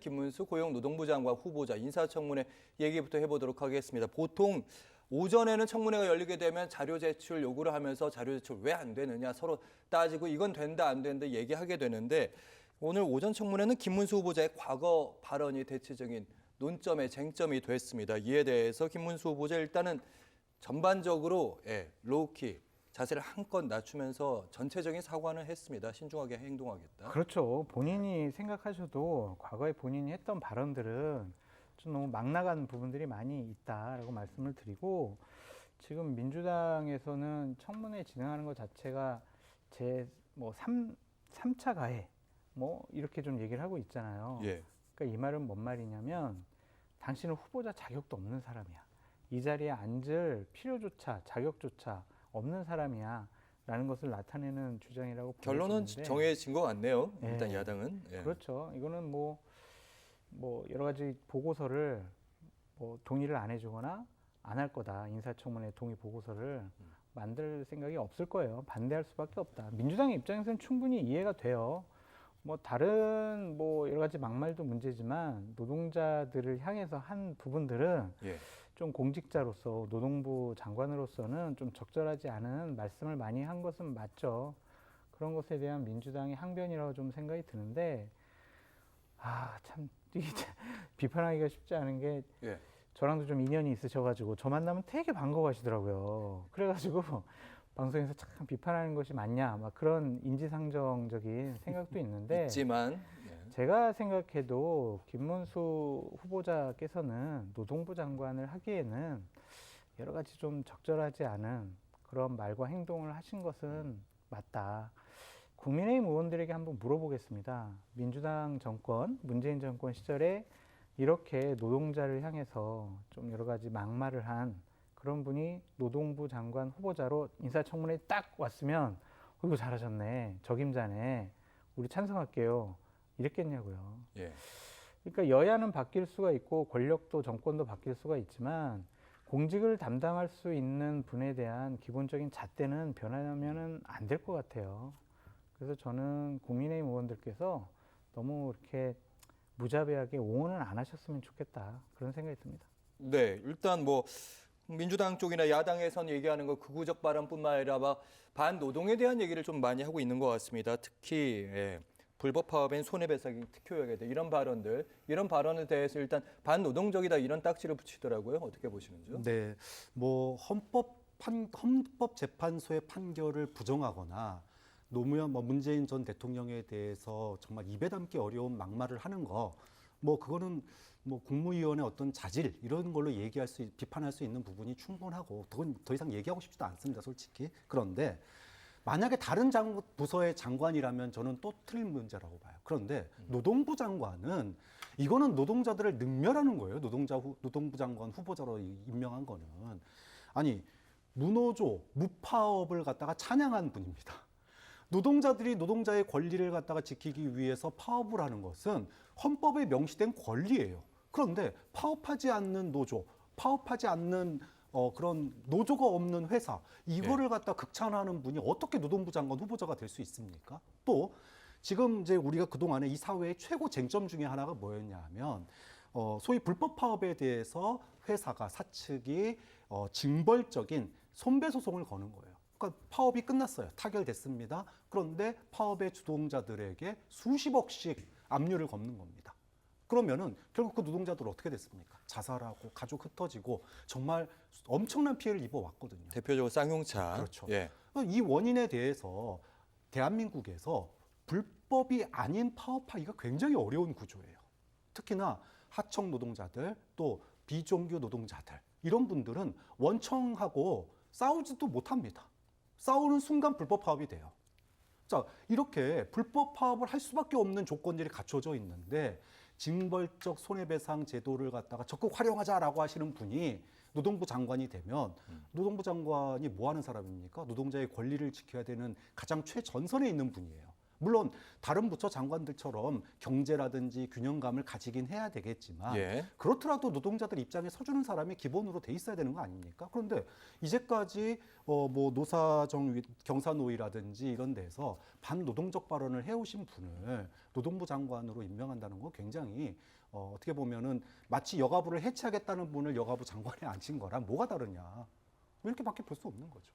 김문수 고용노동부 장관 후보자 인사청문회 얘기부터 해보도록 하겠습니다. 보통 오전에는 청문회가 열리게 되면 자료 제출 요구를 하면서 자료 제출 왜 안 되느냐 서로 따지고 이건 된다 안 된다 얘기하게 되는데 오늘 오전 청문회는 김문수 후보자의 과거 발언이 대체적인 논점의 쟁점이 됐습니다. 이에 대해서 김문수 후보자 일단은 전반적으로 로우키 자세를 한껏 낮추면서 전체적인 사과는 했습니다. 신중하게 행동하겠다. 그렇죠. 본인이 생각하셔도 과거에 본인이 했던 발언들은 좀 너무 막 나간 부분들이 많이 있다라고 말씀을 드리고 지금 민주당에서는 청문회 진행하는 것 자체가 제 뭐 3차 가해 뭐 이렇게 좀 얘기를 하고 있잖아요. 예. 그러니까 이 말은 뭔 말이냐면 당신은 후보자 자격도 없는 사람이야. 이 자리에 앉을 필요조차 자격조차 없는 사람이야 라는 것을 나타내는 주장이라고 결론은 보여지는데 정해진 것 같네요. 예. 일단 야당은. 예. 그렇죠. 이거는 뭐 여러 가지 보고서를 뭐 동의를 안 해주거나 안 할 거다. 인사청문회 동의 보고서를 만들 생각이 없을 거예요. 반대할 수밖에 없다. 민주당의 입장에서는 충분히 이해가 돼요. 뭐 다른 뭐 여러 가지 막말도 문제지만 노동자들을 향해서 한 부분들은 예. 좀 공직자로서 노동부 장관으로서는 좀 적절하지 않은 말씀을 많이 한 것은 맞죠. 그런 것에 대한 민주당의 항변이라고 좀 생각이 드는데 참 비판하기가 쉽지 않은 게 예. 저랑도 좀 인연이 있으셔가지고 저 만나면 되게 반가워하시더라고요. 그래가지고 방송에서 참 비판하는 것이 맞냐 막 그런 인지상정적인 생각도 있는데 있지만 제가 생각해도 김문수 후보자께서는 노동부 장관을 하기에는 여러 가지 좀 적절하지 않은 그런 말과 행동을 하신 것은 맞다. 국민의힘 의원들에게 한번 물어보겠습니다. 민주당 정권, 문재인 정권 시절에 이렇게 노동자를 향해서 좀 여러 가지 막말을 한 그런 분이 노동부 장관 후보자로 인사청문회에 딱 왔으면 이거 잘하셨네, 적임자네, 우리 찬성할게요 이랬겠냐고요. 예. 그러니까 여야는 바뀔 수가 있고 권력도 정권도 바뀔 수가 있지만 공직을 담당할 수 있는 분에 대한 기본적인 잣대는 변하면은 안 될 것 같아요. 그래서 저는 국민의힘 의원들께서 너무 이렇게 무자비하게 옹호는 안 하셨으면 좋겠다 그런 생각이 듭니다. 네, 일단 뭐 민주당 쪽이나 야당에선 얘기하는 거 극우적 발언뿐만 아니라 반노동에 대한 얘기를 좀 많이 하고 있는 것 같습니다. 특히 불법 파업엔 손해배상 특효약에 대해 이런 발언에 대해서 일단 반노동적이다 이런 딱지를 붙이더라고요. 어떻게 보시는지요? 네, 뭐 헌법재판소의 판결을 부정하거나 노무현 문재인 전 대통령에 대해서 정말 입에 담기 어려운 막말을 하는 거, 뭐 그거는 뭐 국무위원의 어떤 자질 이런 걸로 비판할 수 있는 부분이 충분하고 그건 더 이상 얘기하고 싶지도 않습니다, 솔직히. 그런데 만약에 다른 부서의 장관이라면 저는 또 틀린 문제라고 봐요. 그런데 노동부 장관은 이거는 노동자들을 능멸하는 거예요. 노동부 장관 후보자로 임명한 거는. 아니, 무노조, 무파업을 갖다가 찬양한 분입니다. 노동자들이 노동자의 권리를 갖다가 지키기 위해서 파업을 하는 것은 헌법에 명시된 권리예요. 그런데 파업하지 않는 노조, 파업하지 않는 그런 노조가 없는 회사, 이거를 갖다 극찬하는 분이 어떻게 노동부 장관 후보자가 될 수 있습니까? 또 지금 이제 우리가 그동안에 이 사회의 최고 쟁점 중에 하나가 뭐였냐 하면 소위 불법 파업에 대해서 회사가 사측이 징벌적인 손배소송을 거는 거예요. 그러니까 파업이 끝났어요. 타결됐습니다. 그런데 파업의 주동자들에게 수십억씩 압류를 걷는 겁니다. 그러면은 결국 그 노동자들 어떻게 됐습니까? 자살하고 가족 흩어지고 정말 엄청난 피해를 입어왔거든요. 대표적으로 쌍용차. 그렇죠. 예. 이 원인에 대해서 대한민국에서 불법이 아닌 파업하기가 굉장히 어려운 구조예요. 특히나 하청 노동자들 또 비종교 노동자들 이런 분들은 원청하고 싸우지도 못합니다. 싸우는 순간 불법 파업이 돼요. 자, 이렇게 불법 파업을 할 수밖에 없는 조건들이 갖춰져 있는데 징벌적 손해배상 제도를 갖다가 적극 활용하자라고 하시는 분이 노동부 장관이 되면 노동부 장관이 뭐 하는 사람입니까? 노동자의 권리를 지켜야 되는 가장 최전선에 있는 분이에요. 물론 다른 부처 장관들처럼 경제라든지 균형감을 가지긴 해야 되겠지만 예. 그렇더라도 노동자들 입장에 서주는 사람이 기본으로 돼 있어야 되는 거 아닙니까? 그런데 이제까지 뭐 노사정 경사노위라든지 이런 데서 반노동적 발언을 해오신 분을 노동부 장관으로 임명한다는 건 굉장히 어떻게 보면은 마치 여가부를 해체하겠다는 분을 여가부 장관에 앉힌 거랑 뭐가 다르냐 이렇게밖에 볼 수 없는 거죠.